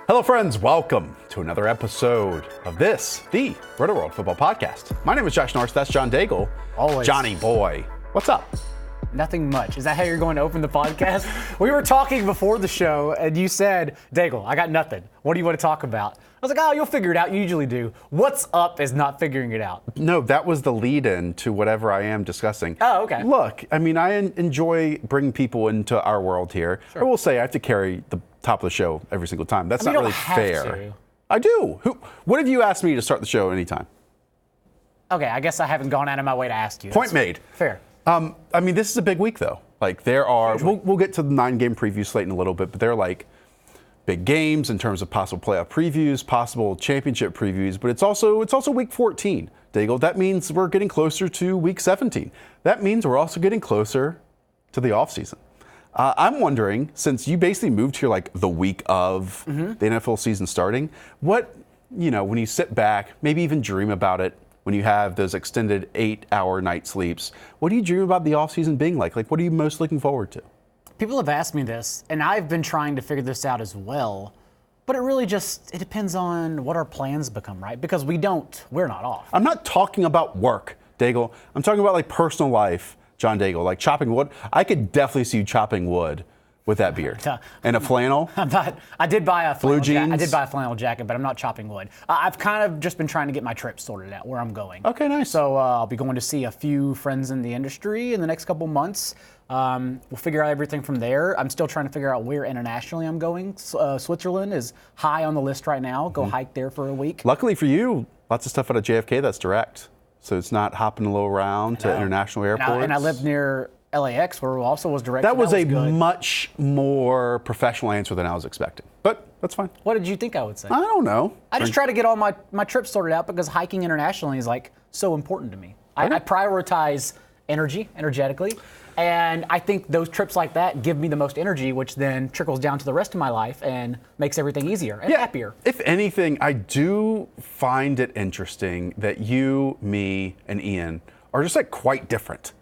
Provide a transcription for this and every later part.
Hello, friends. Welcome to another episode of this, the Rotoworld Football Podcast. My name is Josh Norris. That's John Daigle. Always. Johnny boy. What's up? Nothing much. Is that how you're going to open the podcast? We were talking before the show, and you said, Daigle, I got nothing. What do you want to talk about? I was like, oh, you'll figure it out. You usually do. What's up is not figuring it out. No, that was the lead-in to whatever I am discussing. Oh, okay. Look, I mean, I enjoy bringing people into our world here. Sure. I will say I have to carry the top of the show every single time. That's not really fair. To. I do. What have you asked me to start the show anytime? Okay, I guess I haven't gone out of my way to ask you. Point made. Fair. I mean, this is a big week, though. Like, there are, we'll get to the 9-game preview slate in a little bit, but there are like big games in terms of possible playoff previews, possible championship previews, but it's also week 14, Daigle. That means we're getting closer to week 17. That means we're also getting closer to the offseason. I'm wondering, since you basically moved here like the week of the NFL season starting, what, when you sit back, maybe even dream about it, when you have those extended 8-hour night sleeps, what do you dream about the offseason being like? Like, what are you most looking forward to? People have asked me this, and I've been trying to figure this out as well, but it really it depends on what our plans become, right? Because we're not off. I'm not talking about work, Daigle. I'm talking about like personal life, John Daigle, like chopping wood. I could definitely see you chopping wood with that beard. And a flannel? I did buy a flannel blue jeans? I did buy a flannel jacket, but I'm not chopping wood. I've kind of just been trying to get my trip sorted out, where I'm going. Okay, nice. So I'll be going to see a few friends in the industry in the next couple months. We'll figure out everything from there. I'm still trying to figure out where internationally I'm going. Switzerland is high on the list right now. Go hike there for a week. Luckily for you, lots of stuff out of JFK that's direct. So it's not hopping a little around to international airports. And I live near LAX, where also was direct. That was a good. much more professional answer than I was expecting. But that's fine. What did you think I would say? I don't know. I just try to get all my trips sorted out because hiking internationally is like so important to me. Okay. I prioritize energetically. And I think those trips like that give me the most energy, which then trickles down to the rest of my life and makes everything easier and happier. If anything, I do find it interesting that you, me, and Ian are just like quite different.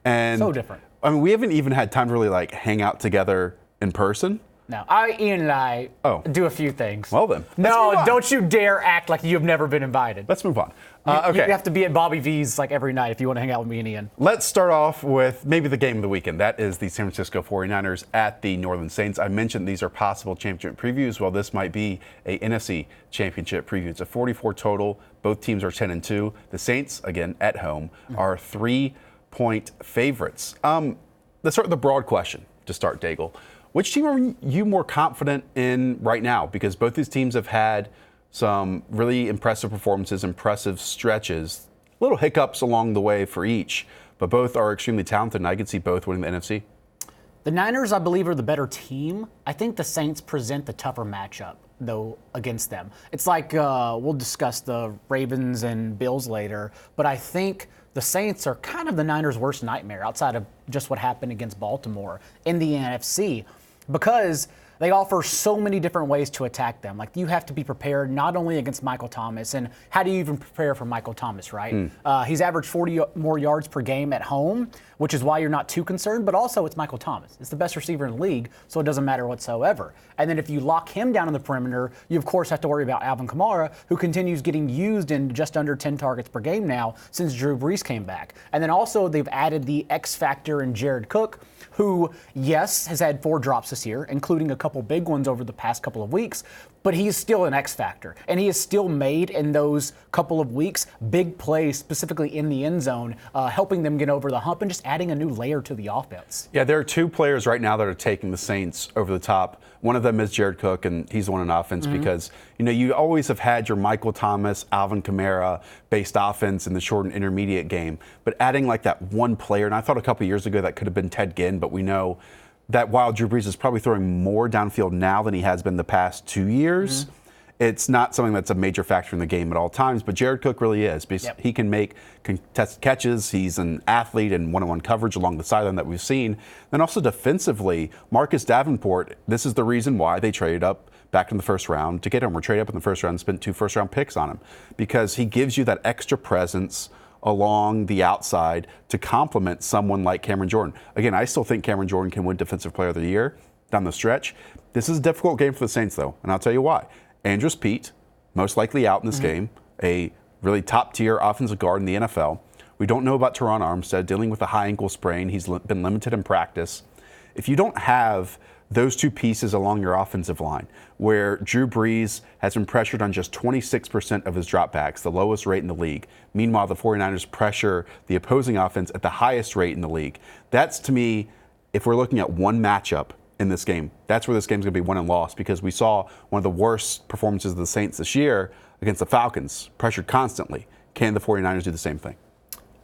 And so different. I mean, we haven't even had time to really like hang out together in person. No, Ian and I do a few things. Well then. No, don't you dare act like you've never been invited. Let's move on. Okay. You have to be at Bobby V's like every night if you want to hang out with me and Ian. Let's start off with maybe the game of the weekend. That is the San Francisco 49ers at the New Orleans Saints. I mentioned these are possible championship previews. Well, this might be a NFC championship preview. It's a 44 total. Both teams are 10-2. The Saints, again, at home, are 3-point favorites. Let's start with the broad question to start, Daigle. Which team are you more confident in right now? Because both these teams have had some really impressive performances, impressive stretches, little hiccups along the way for each, but both are extremely talented, and I could see both winning the NFC. The Niners, I believe, are the better team. I think the Saints present the tougher matchup, though, against them. It's like we'll discuss the Ravens and Bills later, but I think the Saints are kind of the Niners' worst nightmare outside of just what happened against Baltimore in the NFC, because they offer so many different ways to attack them. Like, you have to be prepared not only against Michael Thomas, and how do you even prepare for Michael Thomas, right? He's averaged 40 more yards per game at home, which is why you're not too concerned, but also it's Michael Thomas. It's the best receiver in the league, so it doesn't matter whatsoever. And then if you lock him down on the perimeter, you of course have to worry about Alvin Kamara, who continues getting used in just under 10 targets per game now since Drew Brees came back. And then also they've added the X factor in Jared Cook, who, yes, has had 4 drops this year, including a couple big ones over the past couple of weeks, but he is still an X factor. And he has still made, in those couple of weeks, big plays, specifically in the end zone, helping them get over the hump and just adding a new layer to the offense. Yeah, there are 2 players right now that are taking the Saints over the top. One of them is Jared Cook, and he's the one in offense because, you always have had your Michael Thomas, Alvin Kamara-based offense in the short and intermediate game. But adding like that one player, and I thought a couple years ago that could have been Ted Ginn, but we know that while Drew Brees is probably throwing more downfield now than he has been the past 2 years, it's not something that's a major factor in the game at all times, but Jared Cook really is. Because he can make contested catches. He's an athlete in one-on-one coverage along the sideline that we've seen. Then also defensively, Marcus Davenport, this is the reason why they traded up back in the first round to get him. We're traded up in the first round and spent 2 first-round picks on him because he gives you that extra presence along the outside to complement someone like Cameron Jordan. Again, I still think Cameron Jordan can win Defensive Player of the Year. down the stretch. This is a difficult game for the Saints, though, and I'll tell you why. Andrews Pete, most likely out in this game, a really top-tier offensive guard in the NFL. We don't know about Teron Armstead, dealing with a high ankle sprain. He's been limited in practice. If you don't have those two pieces along your offensive line, where Drew Brees has been pressured on just 26% of his dropbacks, the lowest rate in the league. Meanwhile, the 49ers pressure the opposing offense at the highest rate in the league. That's, to me, if we're looking at one matchup in this game, that's where this game's going to be won and lost, because we saw one of the worst performances of the Saints this year against the Falcons, pressured constantly. Can the 49ers do the same thing?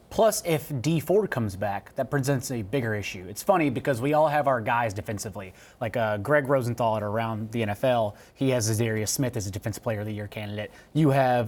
Plus, if D Ford comes back, that presents a bigger issue. It's funny because we all have our guys defensively. Like Greg Rosenthal around the NFL, he has Darius Smith as a Defensive Player of the Year candidate. You have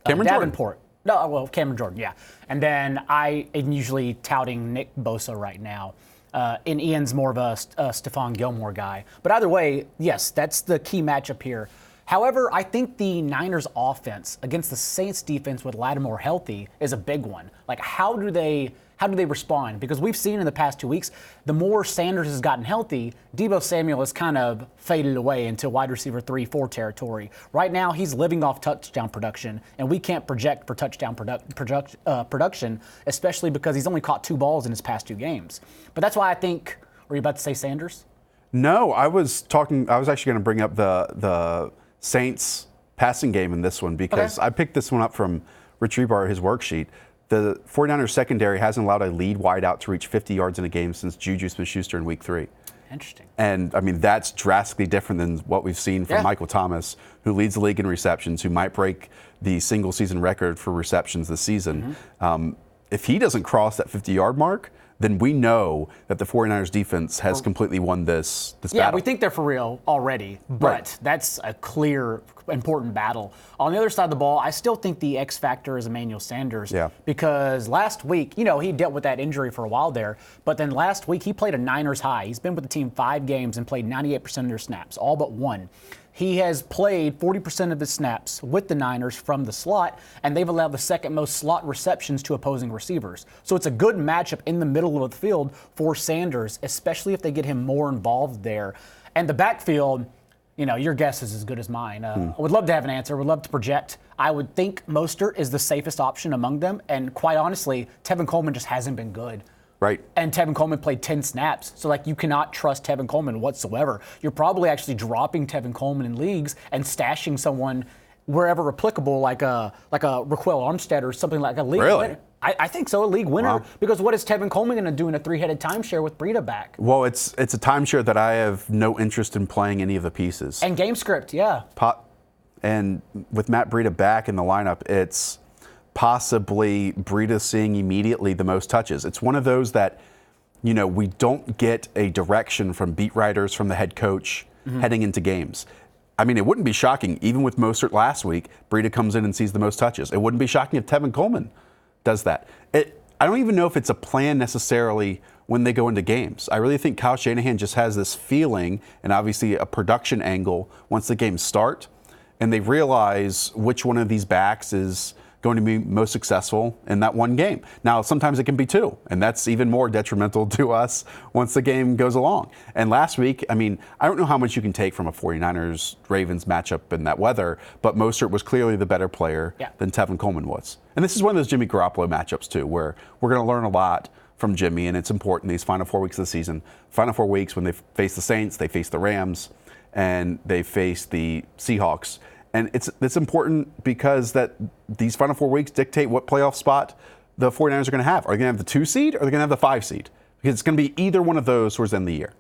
Davenport. Cameron Jordan, yeah. And then I am usually touting Nick Bosa right now. And Ian's more of a Stephon Gilmore guy. But either way, yes, that's the key matchup here. However, I think the Niners offense against the Saints defense with Lattimore healthy is a big one. Like, how do they respond? Because we've seen in the past 2 weeks, the more Sanders has gotten healthy, Deebo Samuel has kind of faded away into wide receiver 3-4 territory. Right now, he's living off touchdown production, and we can't project for touchdown production, especially because he's only caught 2 balls in his past 2 games. But that's why I think, were you about to say Sanders? No, I was actually going to bring up the Saints passing game in this one, because I picked this one up from Rich Rebar, his worksheet. The 49ers secondary hasn't allowed a lead wideout to reach 50 yards in a game since Juju Smith-Schuster in week 3. Interesting. And, I mean, that's drastically different than what we've seen from Michael Thomas, who leads the league in receptions, who might break the single-season record for receptions this season. If he doesn't cross that 50-yard mark, then we know that the 49ers defense has completely won this battle. Yeah, we think they're for real already, but that's a clear, important battle. On the other side of the ball, I still think the X factor is Emmanuel Sanders, because last week, he dealt with that injury for a while there, but then last week he played a Niners high. He's been with the team 5 games and played 98% of their snaps, all but 1. He has played 40% of his snaps with the Niners from the slot, and they've allowed the second most slot receptions to opposing receivers. So it's a good matchup in the middle of the field for Sanders, especially if they get him more involved there. And the backfield, your guess is as good as mine. I would love to have an answer. Would love to project. I would think Mostert is the safest option among them, and quite honestly, Tevin Coleman just hasn't been good. Right. And Tevin Coleman played 10 snaps. So, you cannot trust Tevin Coleman whatsoever. You're probably actually dropping Tevin Coleman in leagues and stashing someone wherever applicable, like a Raquel Armstead or something like a league winner. I think so, a league winner. Wow. Because what is Tevin Coleman going to do in a 3-headed timeshare with Breida back? Well, it's a timeshare that I have no interest in playing any of the pieces. And game script, And with Matt Breida back in the lineup, it's possibly Breida seeing immediately the most touches. It's one of those that, we don't get a direction from beat writers, from the head coach heading into games. I mean, it wouldn't be shocking, even with Mostert last week, Breida comes in and sees the most touches. It wouldn't be shocking if Tevin Coleman does that. I don't even know if it's a plan necessarily when they go into games. I really think Kyle Shanahan just has this feeling, and obviously a production angle once the games start, and they realize which one of these backs is going to be most successful in that one game. Now, sometimes it can be 2, and that's even more detrimental to us once the game goes along. And last week, I don't know how much you can take from a 49ers-Ravens matchup in that weather, but Mostert was clearly the better player than Tevin Coleman was. And this is one of those Jimmy Garoppolo matchups, too, where we're going to learn a lot from Jimmy, and it's important these final 4 weeks of the season. Final 4 weeks, when they face the Saints, they face the Rams, and they face the Seahawks. And it's important because that these final 4 weeks dictate what playoff spot the 49ers are going to have. Are they going to have the 2 seed, or are they going to have the 5 seed? Because it's going to be either one of those towards the end of the year.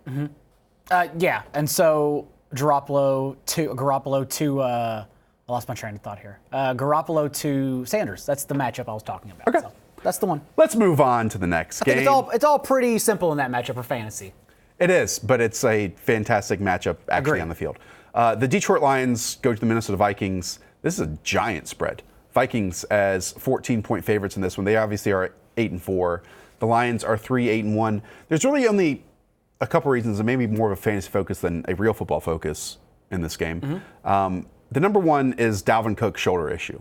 And so Garoppolo to I lost my train of thought here. Garoppolo to Sanders. That's the matchup I was talking about. Okay. So that's the one. Let's move on to the next game. It's all pretty simple in that matchup for fantasy. It is, but it's a fantastic matchup actually on the field. The Detroit Lions go to the Minnesota Vikings. This is a giant spread. Vikings as 14-point favorites in this one. They obviously are 8-4. The Lions are 3-8-1. There's really only a couple reasons, and maybe more of a fantasy focus than a real football focus in this game. The number one is Dalvin Cook's shoulder issue.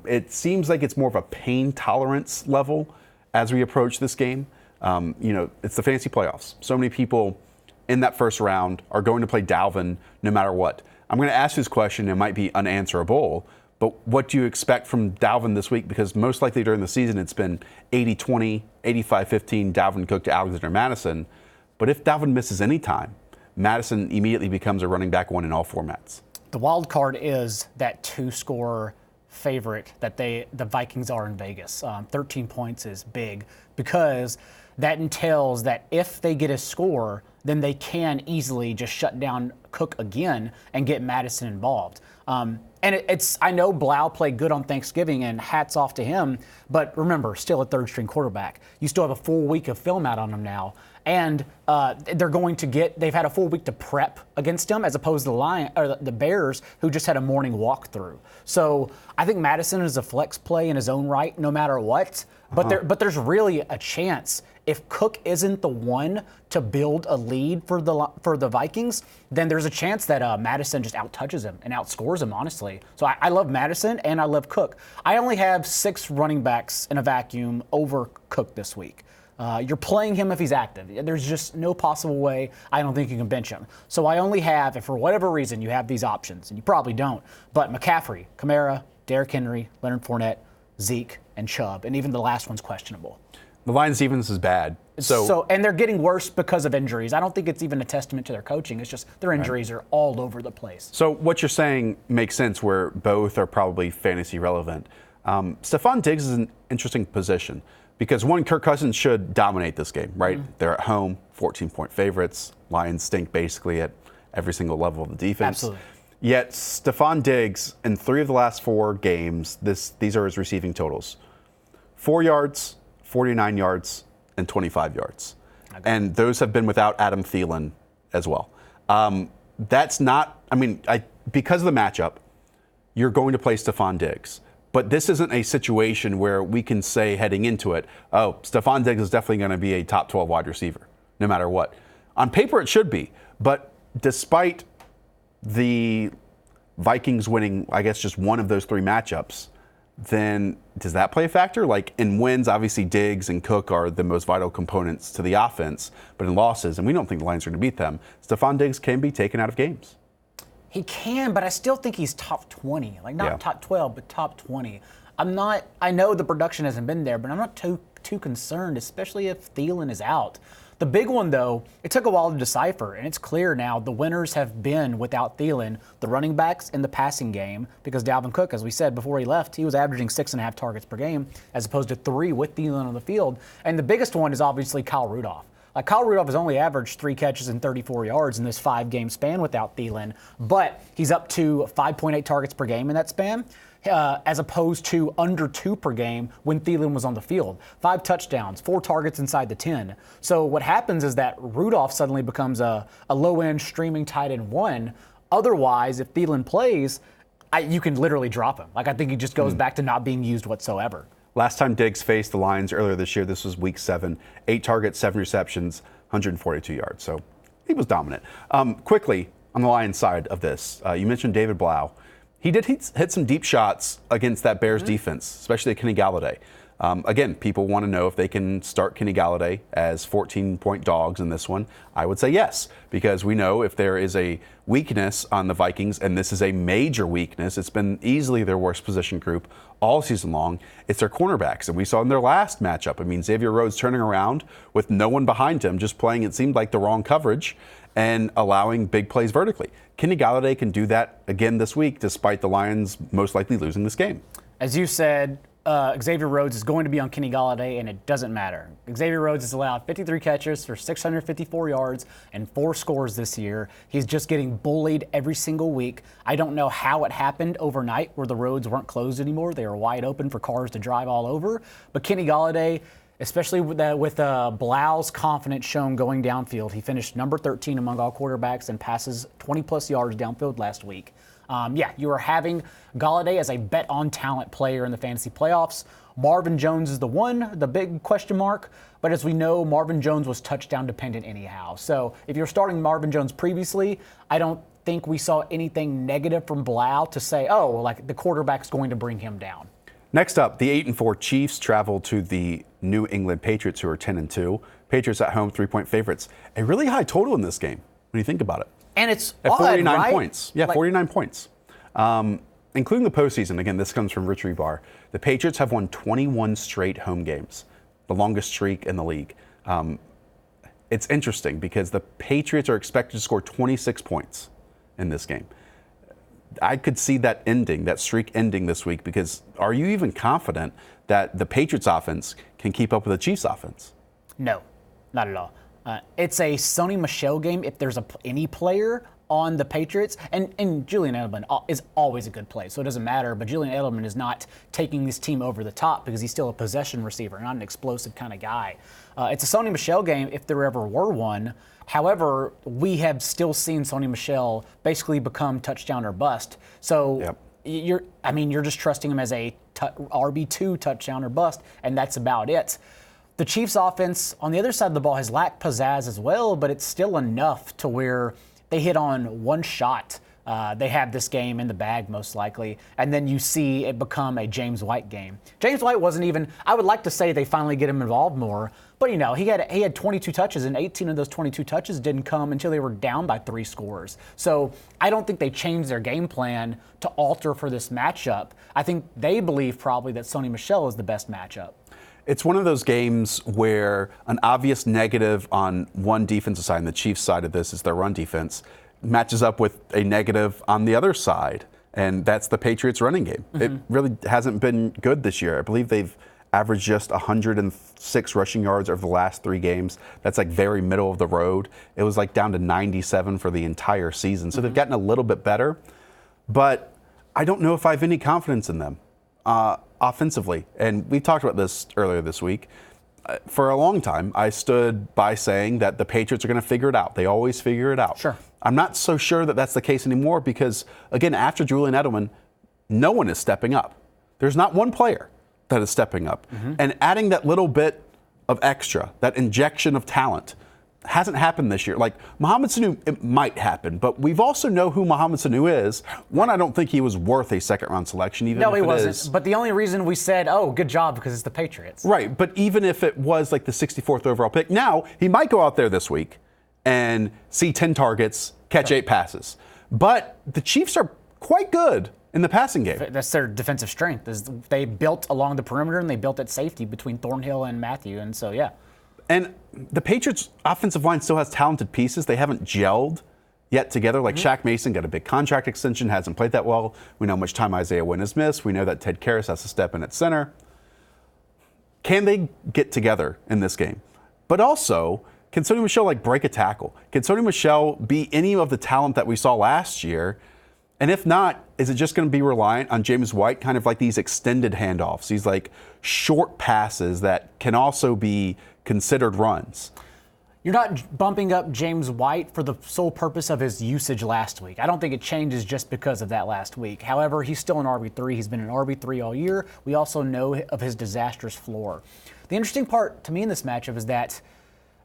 It seems like it's more of a pain tolerance level as we approach this game. It's the fantasy playoffs. So many people in that first round are going to play Dalvin no matter what. I'm going to ask you this question. It might be unanswerable, but what do you expect from Dalvin this week? Because most likely during the season, it's been 80-20, 85-15, Dalvin Cook to Alexander Mattison. But if Dalvin misses any time, Mattison immediately becomes a running back one in all formats. The wild card is that 2-score favorite that the Vikings are in Vegas. 13 points is big because that entails that if they get a score, then they can easily just shut down Cook again and get Mattison involved. I know Blau played good on Thanksgiving, and hats off to him, but remember, still a third-string quarterback. You still have a full week of film out on him now, and they've had a full week to prep against him, as opposed to the Bears, who just had a morning walkthrough. So I think Mattison is a flex play in his own right, no matter what. But there's really a chance if Cook isn't the one to build a lead for the Vikings, then there's a chance that Mattison just outtouches him and outscores him, honestly. So I love Mattison and I love Cook. I only have 6 running backs in a vacuum over Cook this week. You're playing him if he's active. There's just no possible way I don't think you can bench him. So I only have, if for whatever reason you have these options, and you probably don't, but McCaffrey, Kamara, Derrick Henry, Leonard Fournette, Zeke, and Chubb, and even the last one's questionable. The Lions' defense is bad. And they're getting worse because of injuries. I don't think it's even a testament to their coaching. It's just their injuries are all over the place. So what you're saying makes sense where both are probably fantasy relevant. Stephon Diggs is an interesting position because, one, Kirk Cousins should dominate this game, right? Mm-hmm. They're at home, 14-point favorites. Lions stink basically at every single level of the defense. Absolutely. Yet Stephon Diggs, in 3 of the last 4 games, these are his receiving totals. 4 yards, 49 yards, and 25 yards. Okay. And those have been without Adam Thielen as well. That's not, because of the matchup, you're going to play Stephon Diggs. But this isn't a situation where we can say heading into it, oh, Stephon Diggs is definitely going to be a top 12 wide receiver, no matter what. On paper, it should be. But despite the Vikings winning, I guess, just one of those 3 matchups, then does that play a factor? Like in wins, obviously Diggs and Cook are the most vital components to the offense, but in losses, and we don't think the Lions are going to beat them, Stephon Diggs can be taken out of games. He can, but I still think he's top 20. Not top 12, but top 20. I know the production hasn't been there, but I'm not too concerned, especially if Thielen is out. The big one, though, it took a while to decipher, and it's clear now the winners have been, without Thielen, the running backs in the passing game, because Dalvin Cook, as we said before he left, he was averaging 6.5 targets per game, as opposed to 3 with Thielen on the field. And the biggest one is obviously Kyle Rudolph. Kyle Rudolph has only averaged 3 catches and 34 yards in this 5-game span without Thielen, but he's up to 5.8 targets per game in that span, as opposed to under 2 per game when Thielen was on the field. 5 touchdowns, 4 targets inside the 10. So what happens is that Rudolph suddenly becomes a low-end streaming tight end 1. Otherwise, if Thielen plays, you can literally drop him. I think he just goes back to not being used whatsoever. Last time Diggs faced the Lions earlier this year, this was week 7, 8 targets, 7 receptions, 142 yards. So he was dominant. Quickly, on the Lions side of this, you mentioned David Blau. He did hit some deep shots against that Bears defense, especially Kenny Galladay. Again, people want to know if they can start Kenny Galladay as 14-point dogs in this one. I would say yes, because we know if there is a weakness on the Vikings, and this is a major weakness, it's been easily their worst position group all season long, it's their cornerbacks. And we saw in their last matchup, Xavier Rhodes turning around with no one behind him, just playing, it seemed like, the wrong coverage and allowing big plays vertically. Kenny Galladay can do that again this week, despite the Lions most likely losing this game. As you said, Xavier Rhodes is going to be on Kenny Galladay, and it doesn't matter. Xavier Rhodes has allowed 53 catches for 654 yards and 4 scores this year. He's just getting bullied every single week. I don't know how it happened overnight where the roads weren't closed anymore. They were wide open for cars to drive all over. But Kenny Galladay, especially with Blau's confidence shown going downfield, he finished number 13 among all quarterbacks and passes 20-plus yards downfield last week. You are having Galladay as a bet-on-talent player in the fantasy playoffs. Marvin Jones is the big question mark. But as we know, Marvin Jones was touchdown dependent anyhow. So if you're starting Marvin Jones previously, I don't think we saw anything negative from Blau to say, the quarterback's going to bring him down. Next up, the 8-4 Chiefs travel to the New England Patriots, who are 10-2. Patriots at home, 3-point favorites. A really high total in this game when you think about it. And it's at odd, 49 right? points. Yeah, 49 points. Including the postseason. Again, this comes from Rich Rebar. The Patriots have won 21 straight home games, the longest streak in the league. It's interesting because the Patriots are expected to score 26 points in this game. I could see that streak ending this week, because are you even confident that the Patriots offense can keep up with the Chiefs offense? No, not at all. It's a Sony Michel game if there's any player on the Patriots, and Julian Edelman is always a good play, so it doesn't matter, but Julian Edelman is not taking this team over the top because he's still a possession receiver, not an explosive kind of guy. It's a Sony Michel game if there ever were one. However, we have still seen Sony Michel basically become touchdown or bust. So you're just trusting him as a RB2 touchdown or bust, and that's about it. The Chiefs offense on the other side of the ball has lacked pizzazz as well, but it's still enough to where they hit on one shot. They have this game in the bag most likely, and then you see it become a James White game. James White wasn't even, I would like to say they finally get him involved more, but he had 22 touches, and 18 of those 22 touches didn't come until they were down by 3 scores. So I don't think they changed their game plan to alter for this matchup. I think they believe probably that Sony Michel is the best matchup. It's one of those games where an obvious negative on one defensive side, and the Chiefs side of this is their run defense, matches up with a negative on the other side, and that's the Patriots running game. It really hasn't been good this year. I believe they've averaged just 106 rushing yards over the last 3 games. That's like very middle of the road. It was like down to 97 for the entire season. So they've gotten a little bit better, but I don't know if I have any confidence in them offensively. And we talked about this earlier this week. For a long time, I stood by saying that the Patriots are going to figure it out. They always figure it out. Sure. I'm not so sure that that's the case anymore because, again, after Julian Edelman, no one is stepping up. There's not one player that is stepping up. And adding that little bit of extra, that injection of talent, hasn't happened this year. Like Mohamed Sanu, it might happen, but we've also know who Mohamed Sanu is. One, I don't think he was worth a second-round selection, even if No, he it wasn't. is. But the only reason we said, oh, good job, because it's the Patriots. Right, but even if it was like the 64th overall pick, now he might go out there this week and see 10 targets, catch 8 passes. But the Chiefs are quite good in the passing game. That's their defensive strength. They built along the perimeter, and they built at safety between Thornhill and Matthew, and so, yeah. And the Patriots' offensive line still has talented pieces. They haven't gelled yet together. Like Shaq Mason got a big contract extension, hasn't played that well. We know how much time Isaiah Wynn has missed. We know that Ted Karras has to step in at center. Can they get together in this game? But also, can Sony Michel break a tackle? Can Sony Michel be any of the talent that we saw last year? And if not, is it just going to be reliant on James White, kind of like these extended handoffs, these short passes that can also be considered runs? You're not bumping up James White for the sole purpose of his usage last week. I don't think it changes just because of that last week. However, he's still an RB3. He's been an RB3 all year. We also know of his disastrous floor. The interesting part to me in this matchup is that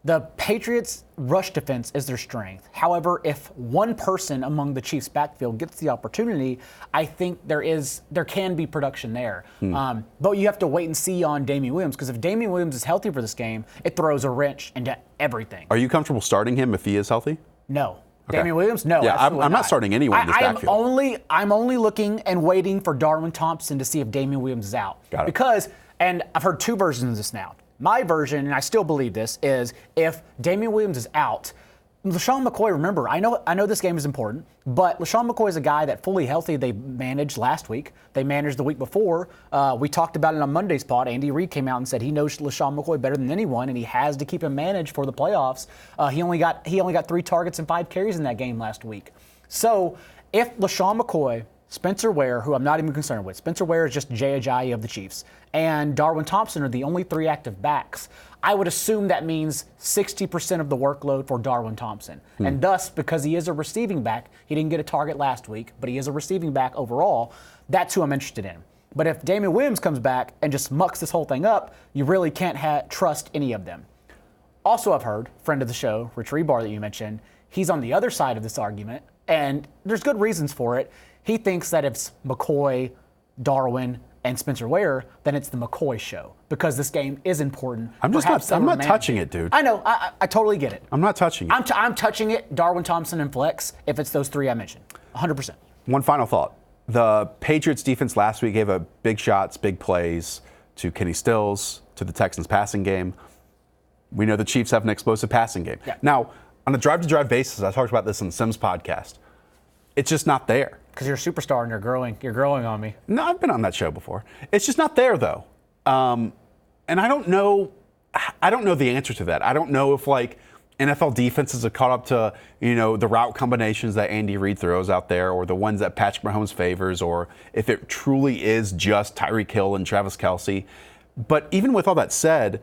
the Patriots' rush defense is their strength. However, if one person among the Chiefs' backfield gets the opportunity, I think there can be production there. But you have to wait and see on Damian Williams, because if Damian Williams is healthy for this game, it throws a wrench into everything. Are you comfortable starting him if he is healthy? No. Okay. Damian Williams? No. Yeah, I'm not starting anyone in this backfield. I'm only looking and waiting for Darwin Thompson to see if Damian Williams is out. Got it. Because, and I've heard 2 versions of this now. My version, and I still believe this, is if Damian Williams is out, Lesean Mccoy, remember, I know this game is important, but Lesean McCoy is a guy that fully healthy they managed last week. They managed the week before. We talked about it on Monday's pod. Andy Reid came out and said he knows Lesean McCoy better than anyone, and he has to keep him managed for the playoffs. He only got 3 targets and 5 carries in that game last week. So if Lesean McCoy, Spencer Ware, who I'm not even concerned with. Spencer Ware is just Jay Ajayi of the Chiefs. And Darwin Thompson are the only 3 active backs. I would assume that means 60% of the workload for Darwin Thompson. And thus, because he is a receiving back, he didn't get a target last week, but he is a receiving back overall, that's who I'm interested in. But if Damian Williams comes back and just mucks this whole thing up, you really can't trust any of them. Also, I've heard, friend of the show, Rich Rebar that you mentioned, he's on the other side of this argument, and there's good reasons for it. He thinks that it's McCoy, Darwin, and Spencer Ware, then it's the McCoy show because this game is important. I'm not touching it, dude. I know. I totally get it. I'm not touching it. I'm touching it, Darwin Thompson and flex, if it's those three I mentioned. 100%. One final thought. The Patriots defense last week gave up big shots, big plays to Kenny Stills, to the Texans passing game. We know the Chiefs have an explosive passing game. Yeah. Now, on a drive-to-drive basis, I talked about this in the Sims podcast, it's just not there. Because you're a superstar and you're growing on me. No, I've been on that show before. It's just not there, though. And I don't know the answer to that. I don't know if, like, NFL defenses have caught up to, the route combinations that Andy Reid throws out there, or the ones that Patrick Mahomes favors, or if it truly is just Tyreek Hill and Travis Kelce. But even with all that said,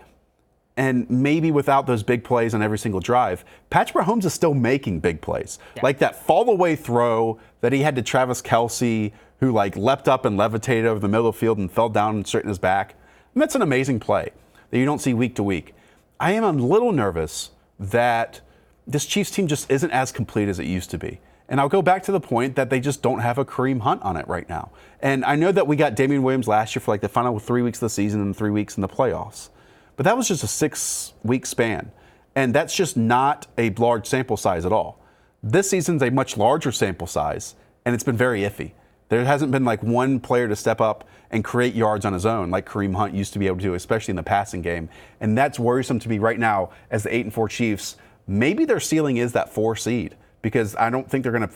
and maybe without those big plays on every single drive, Patrick Mahomes is still making big plays. Yeah. Like that fall-away throw that he had to Travis Kelce, who leapt up and levitated over the middle of the field and fell down and straightened his back. And that's an amazing play that you don't see week to week. I am a little nervous that this Chiefs team just isn't as complete as it used to be. And I'll go back to the point that they just don't have a Kareem Hunt on it right now. And I know that we got Damian Williams last year for the final 3 weeks of the season and 3 weeks in the playoffs. But that was just a 6-week span. And that's just not a large sample size at all. This season's a much larger sample size, and it's been very iffy. There hasn't been one player to step up and create yards on his own like Kareem Hunt used to be able to do, especially in the passing game. And that's worrisome to me right now as the 8-4 Chiefs. Maybe their ceiling is that 4 seed, because I don't think they're going to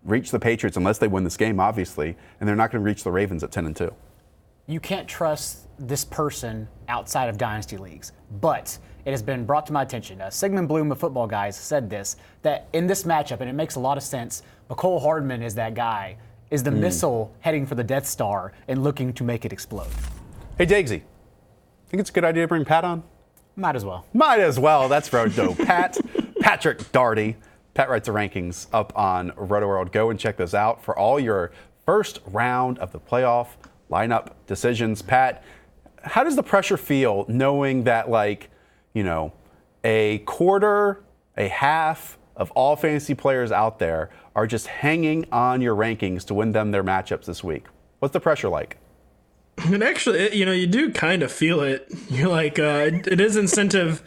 reach the Patriots unless they win this game, obviously, and they're not going to reach the Ravens at 10-2. You can't trust this person outside of dynasty leagues, but it has been brought to my attention. Sigmund Bloom of Football Guys said this, that in this matchup, and it makes a lot of sense, McCole Hardman is that guy, is the missile heading for the Death Star and looking to make it explode. Hey, Dagsy, think it's a good idea to bring Pat on? Might as well. Might as well. That's RotoPat. Patrick Daugherty. Pat writes the rankings up on Rotoworld. Go and check those out for all your first round of the playoff lineup decisions. Pat, how does the pressure feel knowing that, a quarter, a half of all fantasy players out there are just hanging on your rankings to win them their matchups this week? What's the pressure like? And actually, you do kind of feel it. You're like, it is incentive.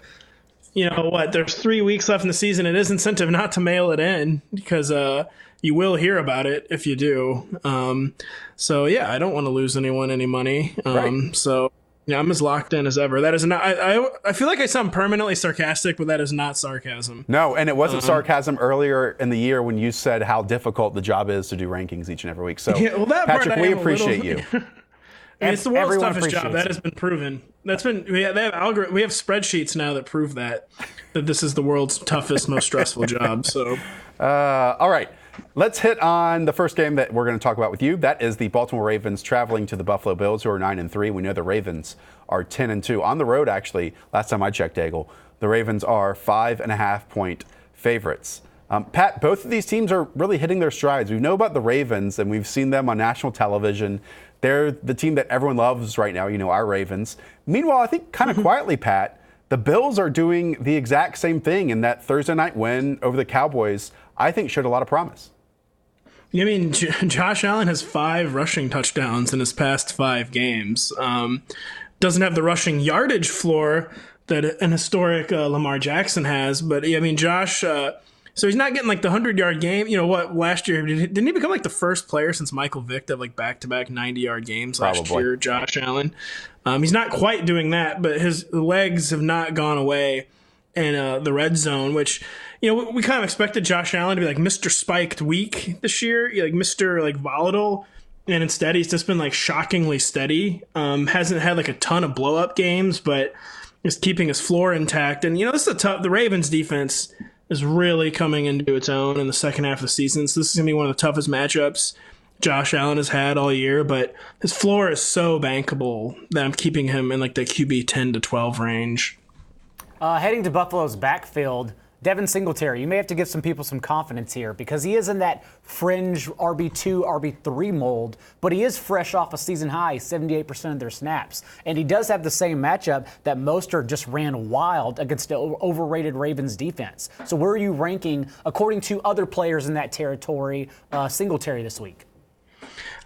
There's 3 weeks left in the season. It is incentive not to mail it in because you will hear about it if you do. I don't want to lose anyone any money. Right. So, I'm as locked in as ever. That is not. I feel like I sound permanently sarcastic, but that is not sarcasm. No, and it wasn't sarcasm earlier in the year when you said how difficult the job is to do rankings each and every week. So, Patrick, we appreciate you. It's the world's toughest job. That has been proven. We have spreadsheets now that prove that this is the world's toughest, most stressful job. So, all right, let's hit on the first game that we're going to talk about with you. That is the Baltimore Ravens traveling to the Buffalo Bills, who are 9-3. We know the Ravens are 10-2 on the road. Actually, last time I checked, Daigle, the Ravens are 5.5-point favorites. Pat, both of these teams are really hitting their strides. We know about the Ravens, and we've seen them on national television. They're the team that everyone loves right now, our Ravens. Meanwhile, I think kind of quietly, Pat, the Bills are doing the exact same thing, and that Thursday night win over the Cowboys, I think, showed a lot of promise. Josh Allen has 5 rushing touchdowns in his past 5 games. Doesn't have the rushing yardage floor that an historic Lamar Jackson has, but Josh... So he's not getting the 100-yard game. Last year, didn't he become the first player since Michael Vick to have back-to-back 90-yard games last year, Josh Allen? He's not quite doing that, but his legs have not gone away in the red zone, which, we kind of expected Josh Allen to be Mr. Spiked weak this year, Mr. Volatile. And instead, he's just been shockingly steady. Hasn't had a ton of blow-up games, but is keeping his floor intact. And, this is the Ravens defense is really coming into its own in the second half of the season. So this is going to be one of the toughest matchups Josh Allen has had all year, but his floor is so bankable that I'm keeping him in the QB 10 to 12 range. Heading to Buffalo's backfield, Devin Singletary, you may have to give some people some confidence here because he is in that fringe RB2, RB3 mold, but he is fresh off a season high, 78% of their snaps. And he does have the same matchup that Mostert just ran wild against the overrated Ravens defense. So where are you ranking, according to other players in that territory, Singletary this week?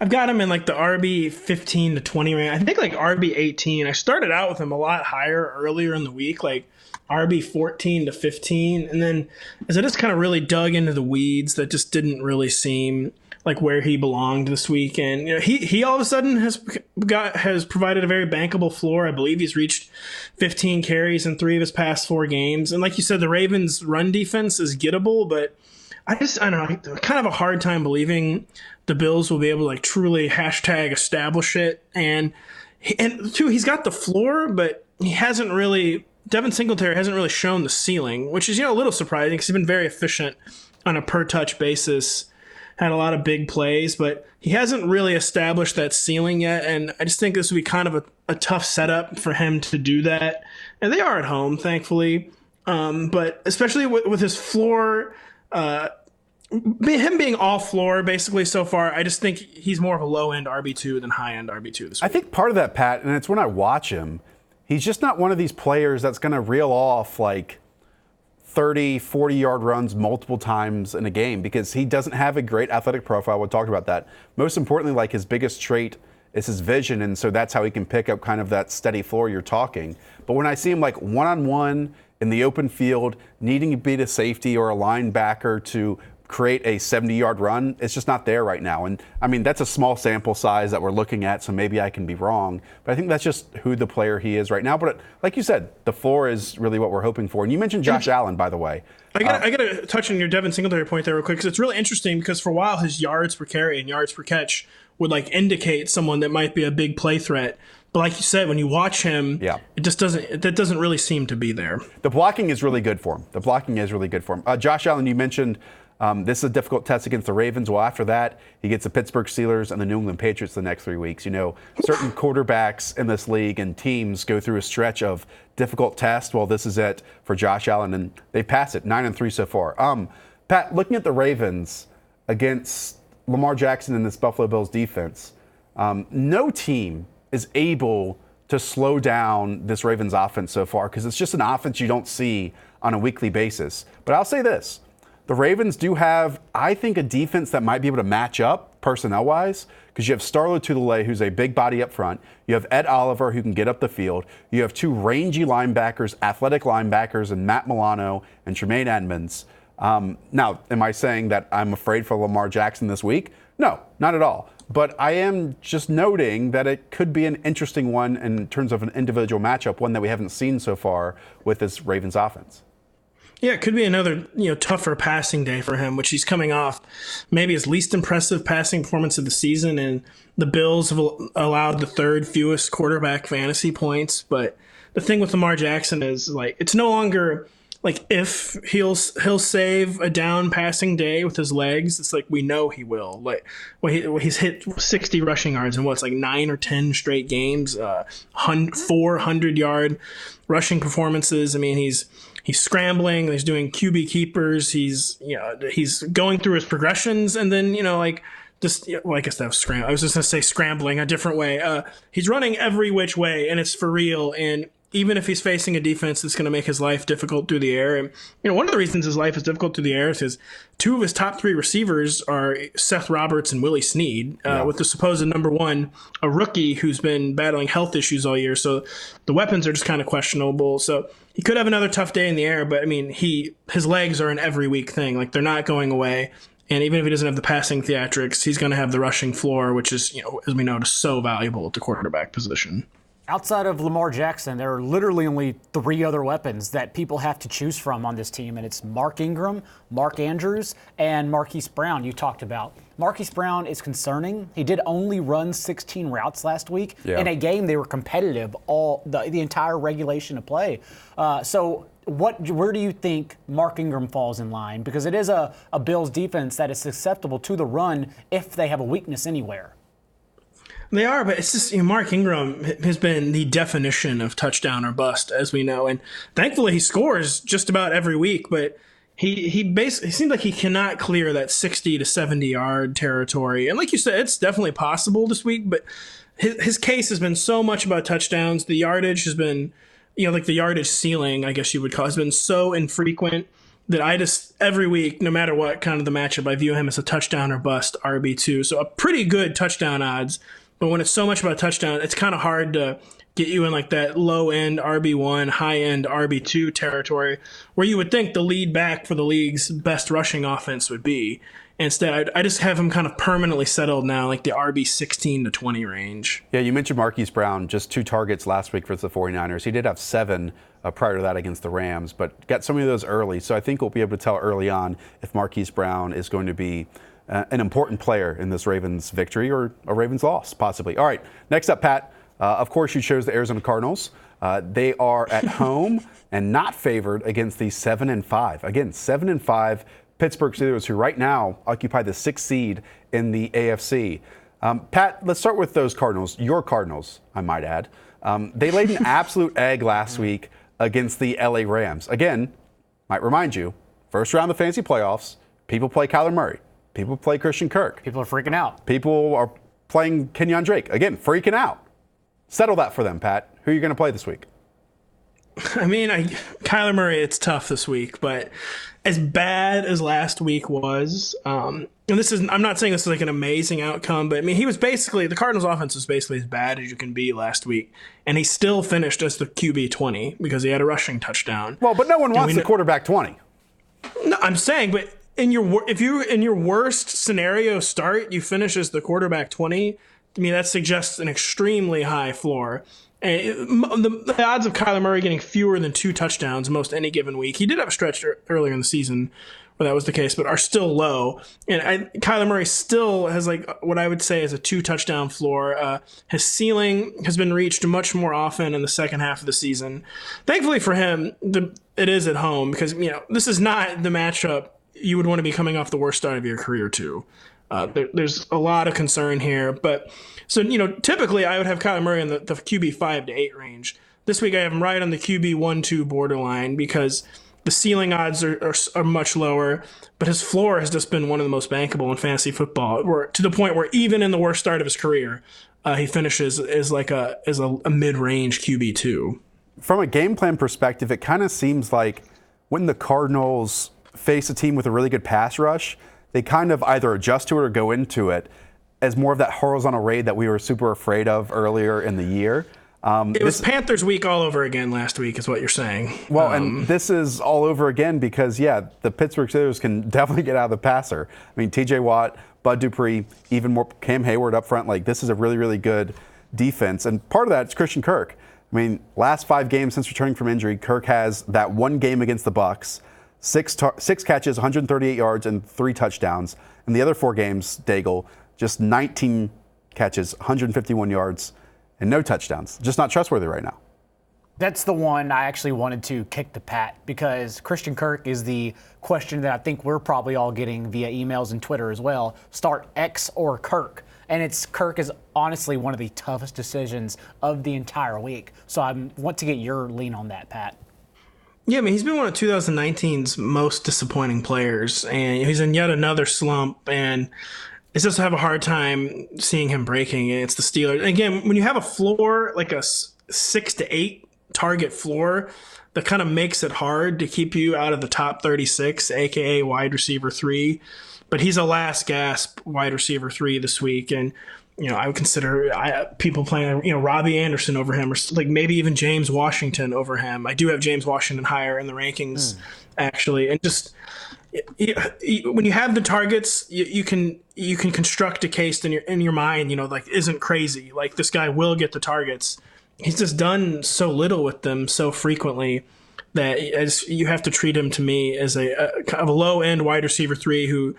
I've got him in like the RB 15 to 20 range. I think like RB 18. I started out with him a lot higher earlier in the week, like RB 14 to 15. And then as I just kind of really dug into the weeds, that just didn't really seem like where he belonged this week. And he all of a sudden has provided a very bankable floor. I believe he's reached 15 carries in 3 of his past 4 games. And like you said, the Ravens' run defense is gettable, but I don't know, kind of a hard time believing the Bills will be able to like truly #establish it. And two, he's got the floor, but he hasn't really. Devin Singletary hasn't really shown the ceiling, which is a little surprising because he's been very efficient on a per touch basis. Had a lot of big plays, but he hasn't really established that ceiling yet. And I just think this would be kind of a tough setup for him to do that. And they are at home, thankfully. But especially with his floor, him being all floor basically so far, I just think he's more of a low-end RB2 than high-end RB2 this week. I think part of that, Pat, and it's when I watch him, he's just not one of these players that's going to reel off like 30, 40-yard runs multiple times in a game because he doesn't have a great athletic profile. We talked about that. Most importantly, like his biggest trait is his vision, and so that's how he can pick up kind of that steady floor you're talking. But when I see him like one-on-one in the open field, needing to beat a safety or a linebacker to create a 70-yard run, it's just not there right now. And I mean, that's a small sample size that we're looking at, so maybe I can be wrong. But I think that's just who the player he is right now. But like you said, the floor is really what we're hoping for. And you mentioned Josh Allen, by the way. I got to touch on your Devin Singletary point there real quick, because it's really interesting because for a while his yards per carry and yards per catch would like indicate someone that might be a big play threat. But like you said, when you watch him, it just doesn't really seem to be there. The blocking is really good for him. Josh Allen, you mentioned this is a difficult test against the Ravens. Well, after that, he gets the Pittsburgh Steelers and the New England Patriots the next 3 weeks. Certain quarterbacks in this league and teams go through a stretch of difficult tests. Well, this is it for Josh Allen, and they passed it, 9-3 so far. Pat, looking at the Ravens against Lamar Jackson and this Buffalo Bills defense, no team is able to slow down this Ravens offense so far because it's just an offense you don't see on a weekly basis. But I'll say this. The Ravens do have, I think, a defense that might be able to match up personnel-wise because you have Starlo Tulele, who's a big body up front. You have Ed Oliver, who can get up the field. You have 2 rangy linebackers, athletic linebackers, and Matt Milano and Tremaine Edmonds. Now, am I saying that I'm afraid for Lamar Jackson this week? No, not at all. But I am just noting that it could be an interesting one in terms of an individual matchup, one that we haven't seen so far with this Ravens offense. Yeah, it could be another tougher passing day for him, which he's coming off maybe his least impressive passing performance of the season, and the Bills have allowed the 3rd fewest quarterback fantasy points. But the thing with Lamar Jackson is like it's no longer like if he'll save a down passing day with his legs. It's like we know he will. Like he's hit 60 rushing yards in like 9 or 10 straight games, 400-yard rushing performances. I mean, he's scrambling. He's doing QB keepers. He's going through his progressions, and then I guess that was scram. I was just gonna say scrambling a different way. He's running every which way, and it's for real. And even if he's facing a defense that's going to make his life difficult through the air, and one of the reasons his life is difficult through the air is because 2 of his top 3 receivers are Seth Roberts and Willie Snead, with the supposed number 1, a rookie who's been battling health issues all year. So the weapons are just kind of questionable. So he could have another tough day in the air, but I mean, his legs are an every week thing. Like they're not going away. And even if he doesn't have the passing theatrics, he's going to have the rushing floor, which is, as we know, so valuable at the quarterback position. Outside of Lamar Jackson, there are literally only 3 other weapons that people have to choose from on this team, and it's Mark Ingram, Mark Andrews, and Marquis Brown you talked about. Marquis Brown is concerning. He did only run 16 routes last week. In a game they were competitive all the entire regulation of play. So where do you think Mark Ingram falls in line? Because it is a Bills defense that is susceptible to the run if they have a weakness anywhere. They are, but it's just Mark Ingram has been the definition of touchdown or bust, as we know, and thankfully he scores just about every week. But he basically seems like he cannot clear that 60 to 70-yard territory. And like you said, it's definitely possible this week. But his case has been so much about touchdowns. The yardage has been, like the yardage ceiling, I guess you would call it, has been so infrequent that I just, every week, no matter what kind of the matchup, I view him as a touchdown or bust RB2. So a pretty good touchdown odds. But when it's so much about touchdown, it's kind of hard to get you in like that low-end RB1, high-end RB2 territory where you would think the lead back for the league's best rushing offense would be. Instead, I just have him kind of permanently settled now, like the RB 16 to 20 range. Yeah, you mentioned Marquis Brown, just 2 targets last week versus the 49ers. He did have 7 prior to that against the Rams, but got so many of those early. So I think we'll be able to tell early on if Marquis Brown is going to be an important player in this Ravens victory or a Ravens loss, possibly. All right, next up, Pat. Of course, you chose the Arizona Cardinals. They are at home and not favored against the 7-5. Again, 7-5 Pittsburgh Steelers, who right now occupy the 6th seed in the AFC. Pat, let's start with those Cardinals. Your Cardinals, I might add. They laid an absolute egg last week against the LA Rams. Again, might remind you, first round of the fantasy playoffs, people play Kyler Murray. People play Christian Kirk. People are freaking out. People are playing Kenyon Drake. Again, freaking out. Settle that for them, Pat. Who are you going to play this week? I mean, Kyler Murray, it's tough this week, but as bad as last week was, and I'm not saying this is like an amazing outcome, but I mean, the Cardinals offense was basically as bad as you can be last week, and he still finished as the QB 20 because he had a rushing touchdown. Well, but no one wants the quarterback 20. No, I'm saying, but if you in your worst scenario start, you finish as the quarterback 20, I mean, that suggests an extremely high floor. And the odds of Kyler Murray getting fewer than 2 touchdowns most any given week, he did have a stretch earlier in the season where that was the case, but are still low. And Kyler Murray still has like what I would say is a 2 touchdown floor. His ceiling has been reached much more often in the second half of the season. Thankfully for him, it is at home because this is not the matchup you would want to be coming off the worst start of your career to. There's a lot of concern here, but so typically I would have Kyler Murray in the QB 5 to 8 range. This week I have him right on the QB 1-2 borderline because the ceiling odds are much lower, but his floor has just been one of the most bankable in fantasy football, to the point where even in the worst start of his career, he finishes as a mid-range QB 2. From a game plan perspective, it kind of seems like when the Cardinals face a team with a really good pass rush, they kind of either adjust to it or go into it as more of that horizontal raid that we were super afraid of earlier in the year. It was Panthers week all over again last week is what you're saying. Well, and this is all over again because, the Pittsburgh Steelers can definitely get out of the passer. I mean, TJ Watt, Bud Dupree, even more Cam Hayward up front. Like, this is a really, really good defense. And part of that is Christian Kirk. I mean, last 5 games since returning from injury, Kirk has that one game against the Bucs. 6 catches, 138 yards, and 3 touchdowns. And the other 4 games, Daigle, just 19 catches, 151 yards, and no touchdowns. Just not trustworthy right now. That's the one I actually wanted to kick to Pat because Christian Kirk is the question that I think we're probably all getting via emails and Twitter as well. Start X or Kirk. And Kirk is honestly one of the toughest decisions of the entire week. So I want to get your lean on that, Pat. Yeah, I mean, he's been one of 2019's most disappointing players, and he's in yet another slump, and it's just have a hard time seeing him breaking against the Steelers. And again, when you have a floor, like a 6 to 8 target floor, that kind of makes it hard to keep you out of the top 36, aka wide receiver 3. But he's a last gasp wide receiver 3 this week, and I would consider people playing, Robbie Anderson over him, or like maybe even James Washington over him. I do have James Washington higher in the rankings, actually. And just when you have the targets, you can construct a case in your mind, isn't crazy. Like, this guy will get the targets. He's just done so little with them so frequently that you have to treat him, to me, as a kind of a low end wide receiver 3 who.